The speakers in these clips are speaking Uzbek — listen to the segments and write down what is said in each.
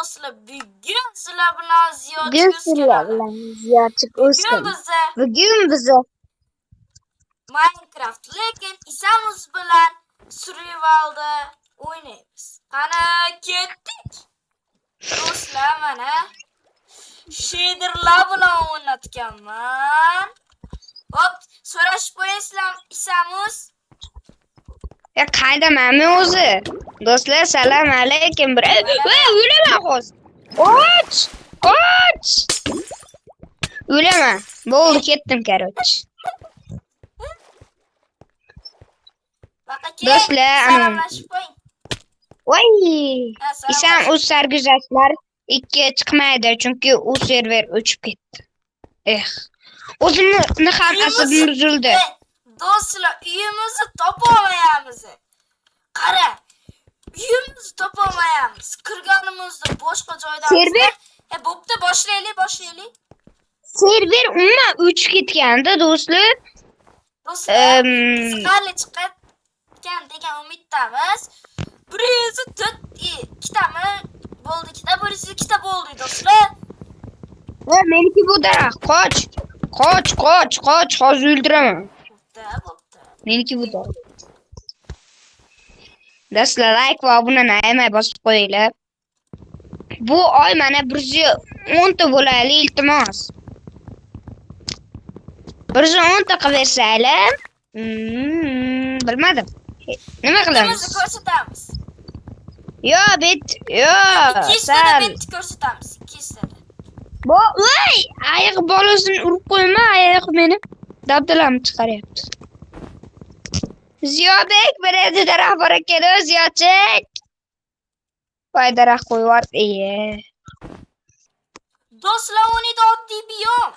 do'stlar, bugun sizlar bilan Bugun sizlar bilan Ziyochiq Bugun O'zkan. biza Bugun biza Minecraft lekin Isamiz bilan survivalda o'ynaymiz. Qani ketdik. Do'stlar, mana shaderlar bilan o'ynatganman. Hop, so'rashib qo'yasizlar Isamiz. ya qaydamanmi o'zi? Do'stlar, salom alaykum. Voy, o'laman hozir. Qoch! O'laman. Bo'ldi, ketdim, короче. Do'stlar, salomlashib qo'ying. voy! Ha, Isam o'z sarguzashtlar 2 chiqmaydi, chunki u server o'chib ketdi. O'zimni ham asabim buzildi. Do'stlar, uyimizni topolmayapmiz. Qara, uyimizni topolmayapmiz. Kirganimizda boshqa joydan. Server bo'pti, boshlaylik. server umuman o'chib ketganda do'stlar. Do'stlar, qiziqarli chiqadigan degan umiddamiz. 104 ikkitami bo'ldi, ikkita bo'lsa ikkita bo'ldi do'stlar. Va meniki bu daraxt. Qoch, hozir o'ldiraman. Bo'pti. Meniki bu daraxt. Do'stlar, like va obunani bosib qo'yinglar. Bu oy mana 110 ta bo'laylik, iltimos. 110 ta qilib bersanglar, bilmadim. Nima qilamiz? Ikkimizni ko'rsatamiz. Yo, sal ko'rsatamiz. 200 ta. Voy, ayiq bolasini urib qo'yma, ayiq meni dabdalamni chiqaryapti. Ziyobek, beradi daraxt bor ekan, Ziyochek. Voy, daraxt qo'yib Do'stlar, o'nida oddiy biyom.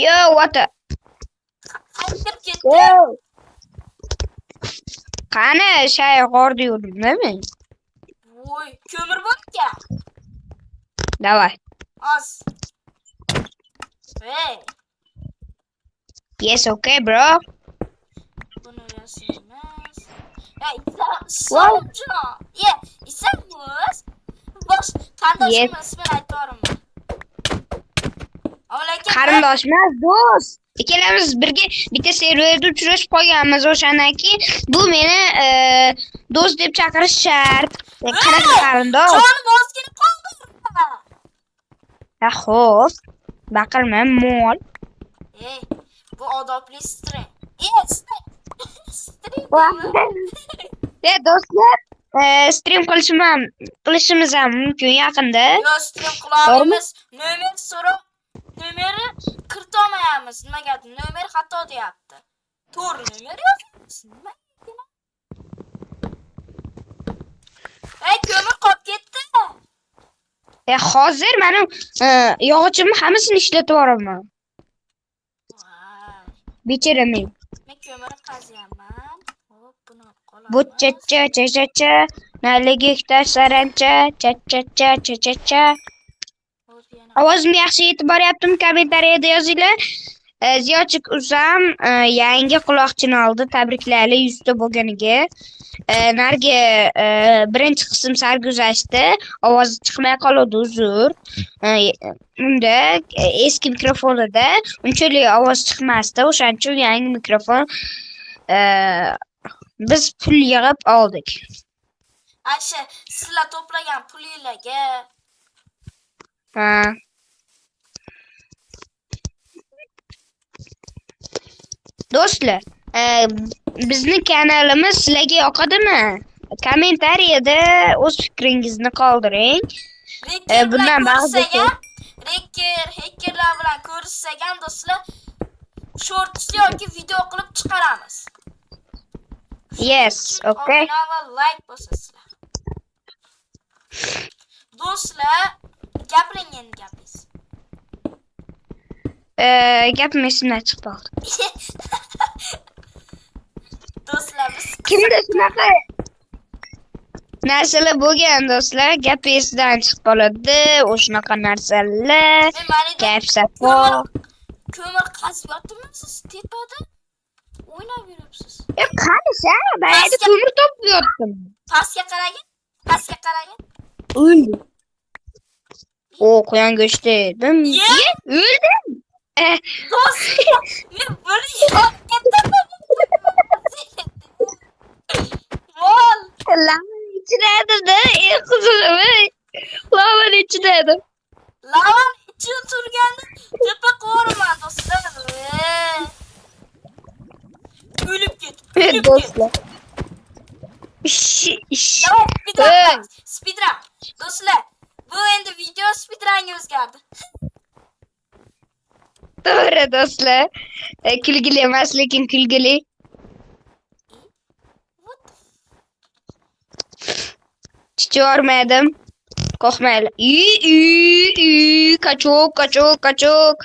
Yo, what? Qaytib ketdi. Qani, shay g'orda yurdimmi? Voy, ko'mir bo'pti. Davay. Az. Hey. Yes, okay, bro. Buni yasamaymiz. Isam. Isamiz. Bosh qarindoshimning ismini aytvorman. Qarindoshmas, do'st. Ikkalamiz birga bitta serverda uchrashib qolganmiz. O'shandan keyin bu meni do'st deb chaqirish shart. Qanaqa qarindosh? Jonim ozgina qoldi. Ha, xo'p. Baqirma, mol. Bu odobli stream. Do'stlar, stream qilishimiz ham mumkin yaqinda. Yo, stream qilamiz. Nomer so'rab, nomeri kiritolmayapmiz. Nimagadir nomer xato deyapti. To'g'ri nomer yozamiz. Nima? Ko'mir qolib ketdi. Hozir meni yog'ochimni hammasini ishlatib yuboraman. Bechara men. Men ko'mir qazyapman. Hop, buni qolamiz. Bu cha naligi sarancha cha. Ovozim yaxshi yetib boryaptimi? Kommentariyada yozinglar. Ziyochik Uzam yangi quloqchin oldi. Tabriklaylik 100 ta bo'lganiga. Nargi birinchi qism sarguzashti. Ovozi chiqmay qoldi, uzr. Unda eski mikrofonida unchalik ovoz chiqmasdi. O'shaning uchun yangi mikrofon biz pul yig'ib oldik. Ayşe, sizlar to'plagan pulinglarga. Do'stlar, bizning kanalimiz sizlarga yoqadimi? Kommentariyada o'z fikringizni qoldiring. Bundan ba'zi hackerlar bilan ko'rishsak do'stlar, shorts yoki video qilib chiqaramiz. Yes, okay. Like bosasizlar. Do'stlar, gapiring endi gapingiz. Gapim esimdan chiqib qoldi. Do'stlar, biz kimda shunaqa narsalar bo'lgan do'stlar, gap esidan chiqib qoladi. O'shunaqa narsalar. Kayf-safo. Ko'mir qazib yotibmi siz tepada? O'ynab yuribsiz. Qani sen, bayda ko'mir topib yotdim. Pastga qaragin. Pastga qarang. Öldü. O koyan göçtü. Ben Ye. öldüm. Do'stlar, men bir harakatda Vol. Lavanın içine de kızım. Lavanın içine de. Lavan ichida turganda tepa qo'raman do'stlar. O'lib ket. O'lib ket. Dostlar. İş. Davom speedrun Hey. qilamiz. Speedrun. Do'stlar, bu endi video speedrunga o'zgardi. Doğru dostlar. Külgili emas lekin külgili. What the Görmedim. Korkmayla. Kaçok.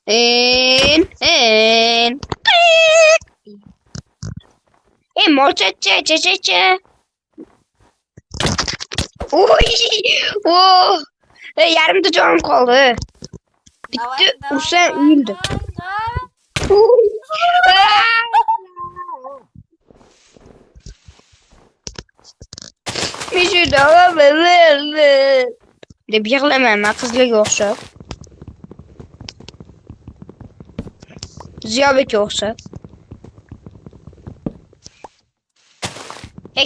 En. Morçaça. Oy. Oh. Yarım da canım kaldı. Bitti. Usen öldü. Bir şey daha de bir yığılamam. Kızlık yoksa. Ziyabet yoksa.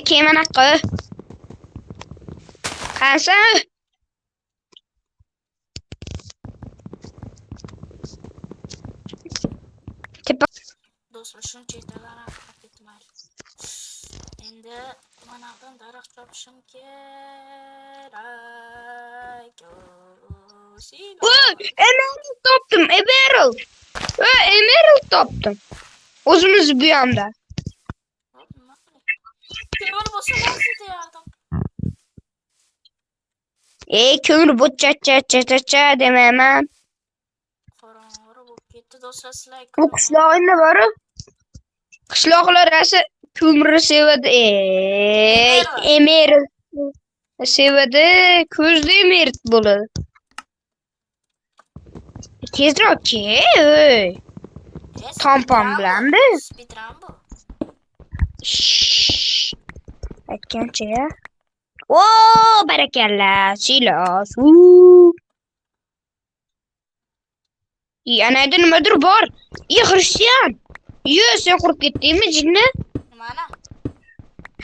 Kemen hakkı. Kansa. Tipa. Do'stlar, shuncha yetalar haqqa ketmaydi. Endi manadan daraxt chopishim kerak. Emerald toptum. Emerald toptum. O'zimiz bu yanda. Kömür bo'lsa nasıl deyardim? Kömür bu cha dememem. Qorong'u bo'lib ketdi do'stlar, sizlar Bu qishloqda bor. Qishloqlar esa kömürü sevadi. Emerald sevadi. Ko'zda emerald bo'ladi. Tezroq ke. Tampon bilanmi? Speedrun bu. Aytgancha ya. Barakalla. Silos. Yana nimadir bor. Hristiyan. Sen qurib ketdingmi jinni? Nimani?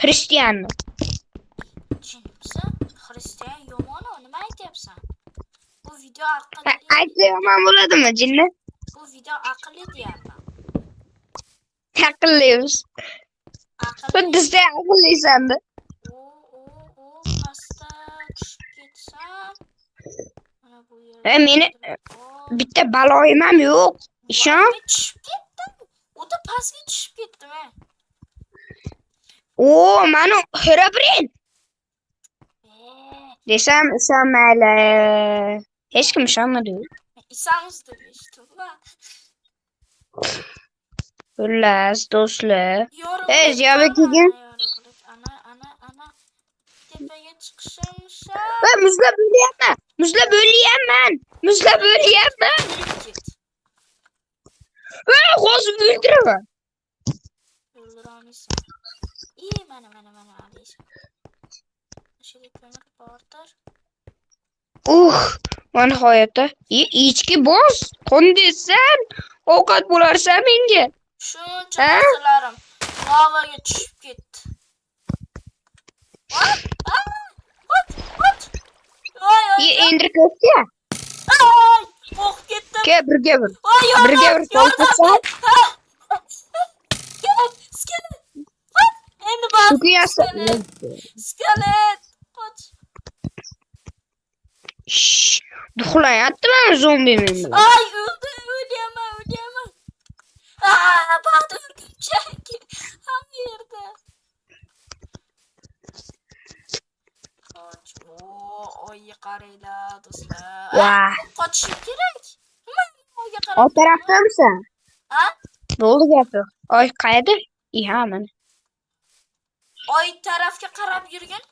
Hristiyanmi? Jinimsa, Hristiyan yomon, nima aytyapsan? Bu video aqlli. Aytsa yomon bo'ladimi jinni? Bu video aqlli deyapman. Aqllimiz. Aqlli. Xuddi sen aqllisan-da. Pastga tushib ketsam. Mana bu yerda. Meni bitta baloyim ham yo'q. Ishon. Tushib ketdim. O'ta pastga tushib ketdim. Mani Herobrine desam ishonmayli. Hech kim ishonmadi. İsa'mız deb eshitdim. Xullas, do'stlar. Yorug'lik Ziyoba bor, kelgan. yorug'lik. Ana. Tepaga chiqishim shart. Muzlab o'lyapman. O'lib ket. Hozir o'ldiraman. O'ldirolmaysan. Mana Alisha. Shunday ko'mir bordir. Mana hayotda. Ichki boz. Qon desan, ovqat bo'larsan menga. Shuncha narsalarim lavaga tushib ketdi. Endi ko'kka. O'q ketdim. Ke birga bir. Skelet. Endi bas. Skelet. Qoch. Duxlayaptimi zombimi? O'lyaman. Baxti o'rgimchak. Ham yerda. Qoch. Oyga qaranglar do'stlar. Qochishim kerak. Oyga qarang. O tarafdamisan? Ha? Bo'ldi gapi. Oy qayerda? Mana. Oy tarafga qarab yurgin.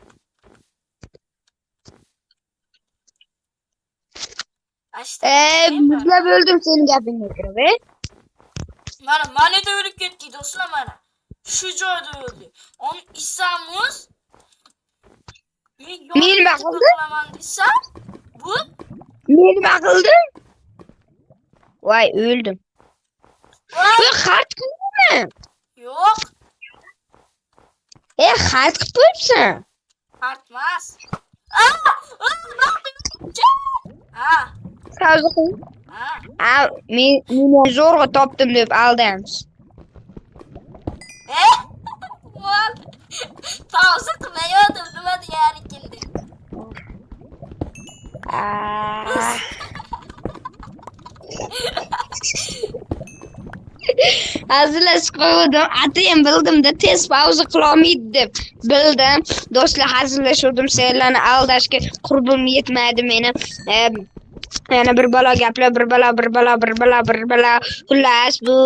Muzlab o'ldim sening gapingga kirib, Mana da o'lib ketdi do'stlar, mana. Shu joyda o'ldi. Onu İsa'mız nima to'g'ri qildi? qilaman desam, bu Men nima qildim? Voy, o'ldim. voy, Bu xat qildimi? yo'q, Xat qilib qo'yibsan. artmas. Ha, Savdo qil. ha. Men zo'rg'a topdim deb aldaymiz. Voy. Pauza qilmayotdim, nima deyar ekan deb. Hazillashib qo'ydim. Atayam bildim-da tez pauza qilolmaydi deb. Bildim. Do'stlar hazillashuvdim. Senlarni aldashga qurbim yetmadi meni. Yana bir balo gaplar, bir balo. Xullas, bu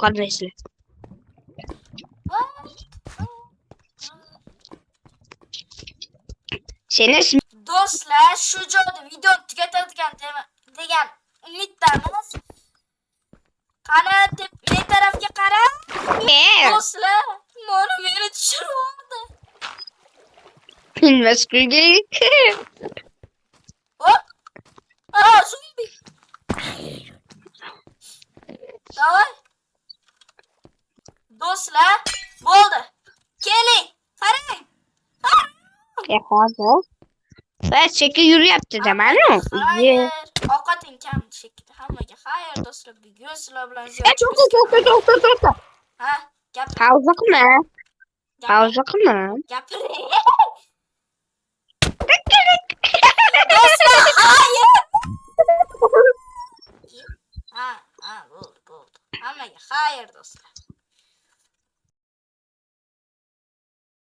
qandaysizlar? Seni Do'stlar, shu joyda videoni tugatadigan degan umiddamiz. Qani deb men tarafga qarang. Do'stlar, mana meni tushirib yubordi. Maskulga. Hop. Zombi. Davay. Do'stlar, bo'ldi. Keling, qarang. Hozir. Ben chekka yuryapti demanu. Xayr, ovqating kam shekilli. Hammaga xayr do'stlar. Bugun sizlar bilan To'xta. Ha, gap. Pauza qilma. Pauza qilma. Gapiring. Do'stlar, xayr. Ha, bo'ldi. Hammaga xayr do'stlar.